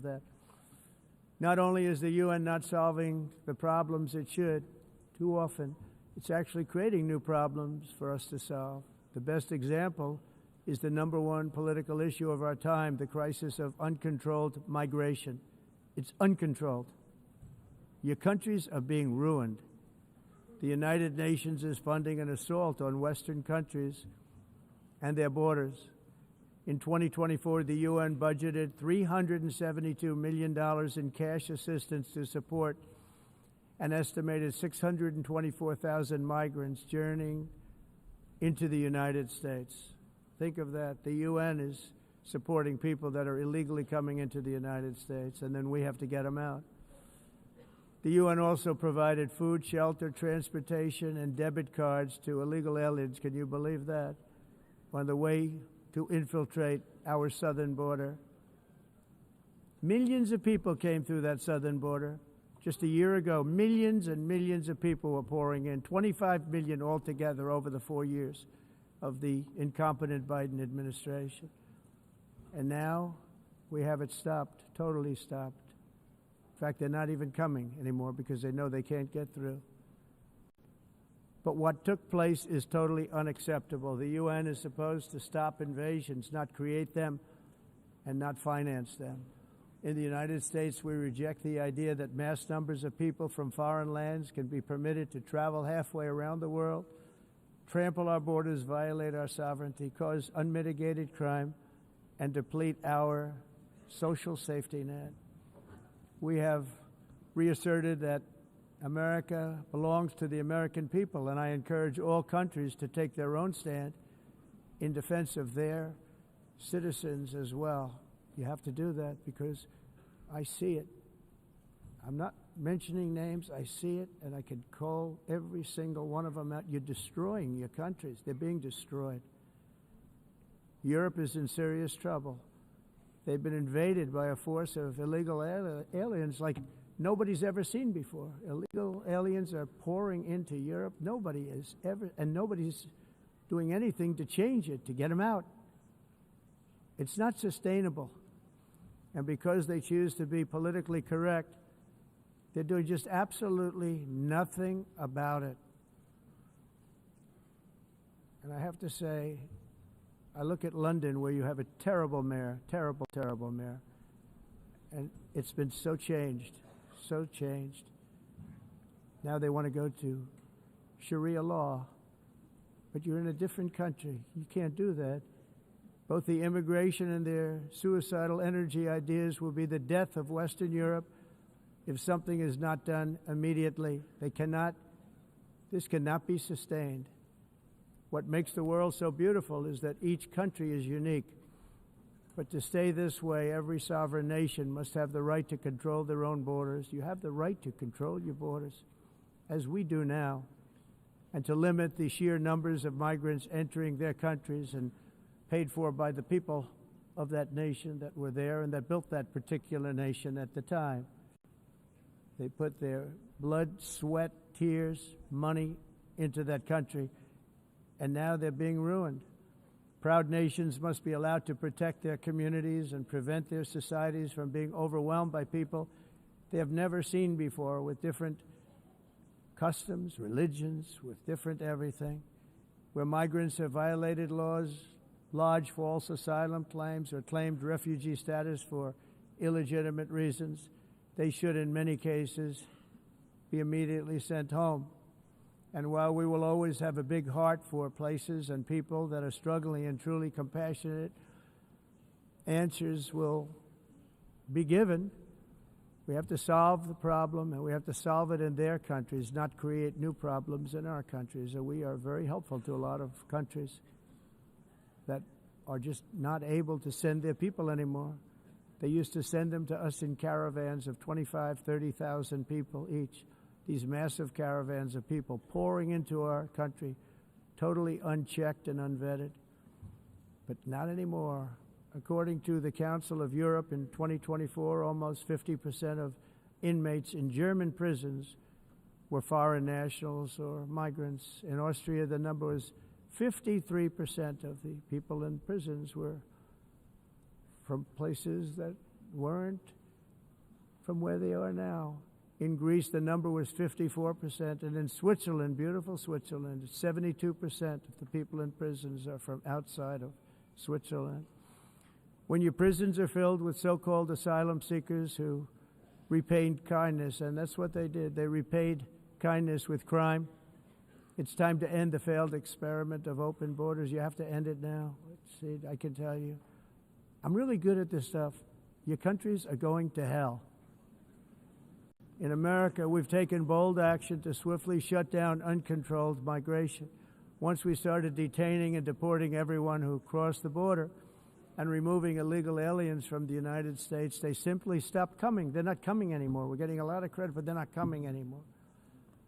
that. Not only is the UN not solving the problems it should, too often, it's actually creating new problems for us to solve. The best example is the #1 political issue of our time, the crisis of uncontrolled migration. It's uncontrolled. Your countries are being ruined. The United Nations is funding an assault on Western countries and their borders. In 2024, the UN budgeted $372 million in cash assistance to support an estimated 624,000 migrants journeying into the United States. Think of that. The UN is supporting people that are illegally coming into the United States, and then we have to get them out. The UN also provided food, shelter, transportation, and debit cards to illegal aliens. Can you believe that? On the way to infiltrate our southern border. Millions of people came through that southern border. Just a year ago, millions and millions of people were pouring in, 25 million altogether over the 4 years of the incompetent Biden administration. And now we have it stopped, totally stopped. In fact, they're not even coming anymore because they know they can't get through. But what took place is totally unacceptable. The UN is supposed to stop invasions, not create them and not finance them. In the United States, we reject the idea that mass numbers of people from foreign lands can be permitted to travel halfway around the world, trample our borders, violate our sovereignty, cause unmitigated crime, and deplete our social safety net. We have reasserted that America belongs to the American people, and I encourage all countries to take their own stand in defense of their citizens as well. You have to do that because I see it. I'm not mentioning names. I see it, and I can call every single one of them out. You're destroying your countries. They're being destroyed. Europe is in serious trouble. They've been invaded by a force of illegal aliens like nobody's ever seen before. Illegal aliens are pouring into Europe. Nobody is ever, and nobody's doing anything to change it, to get them out. It's not sustainable. And because they choose to be politically correct, they're doing just absolutely nothing about it. And I have to say, I look at London where you have a terrible mayor, terrible, terrible mayor. And it's been so changed, so changed. Now they want to go to Sharia law. But you're in a different country. You can't do that. Both the immigration and their suicidal energy ideas will be the death of Western Europe if something is not done immediately. This cannot be sustained. What makes the world so beautiful is that each country is unique. But to stay this way, every sovereign nation must have the right to control their own borders. You have the right to control your borders, as we do now, and to limit the sheer numbers of migrants entering their countries and paid for by the people of that nation that were there and that built that particular nation at the time. They put their blood, sweat, tears, money into that country, and now they're being ruined. Proud nations must be allowed to protect their communities and prevent their societies from being overwhelmed by people they have never seen before, with different customs, religions, with different everything. Where migrants have violated laws, lodged false asylum claims, or claimed refugee status for illegitimate reasons, they should, in many cases, be immediately sent home. And while we will always have a big heart for places and people that are struggling and truly compassionate, answers will be given. We have to solve the problem, and we have to solve it in their countries, not create new problems in our countries. And we are very helpful to a lot of countries that are just not able to send their people anymore. They used to send them to us in caravans of 25,000, 30,000 people each. These massive caravans of people pouring into our country, totally unchecked and unvetted. But not anymore. According to the Council of Europe in 2024, almost 50% of inmates in German prisons were foreign nationals or migrants. In Austria, the number was 53% of the people in prisons were from places that weren't from where they are now. In Greece, the number was 54%, and in Switzerland, beautiful Switzerland, 72% of the people in prisons are from outside of Switzerland. When your prisons are filled with so-called asylum seekers who repaid kindness, and that's what they did, they repaid kindness with crime, it's time to end the failed experiment of open borders. You have to end it now. See, I can tell you. I'm really good at this stuff. Your countries are going to hell. In America, we've taken bold action to swiftly shut down uncontrolled migration. Once we started detaining and deporting everyone who crossed the border and removing illegal aliens from the United States, they simply stopped coming. They're not coming anymore. We're getting a lot of credit, but they're not coming anymore.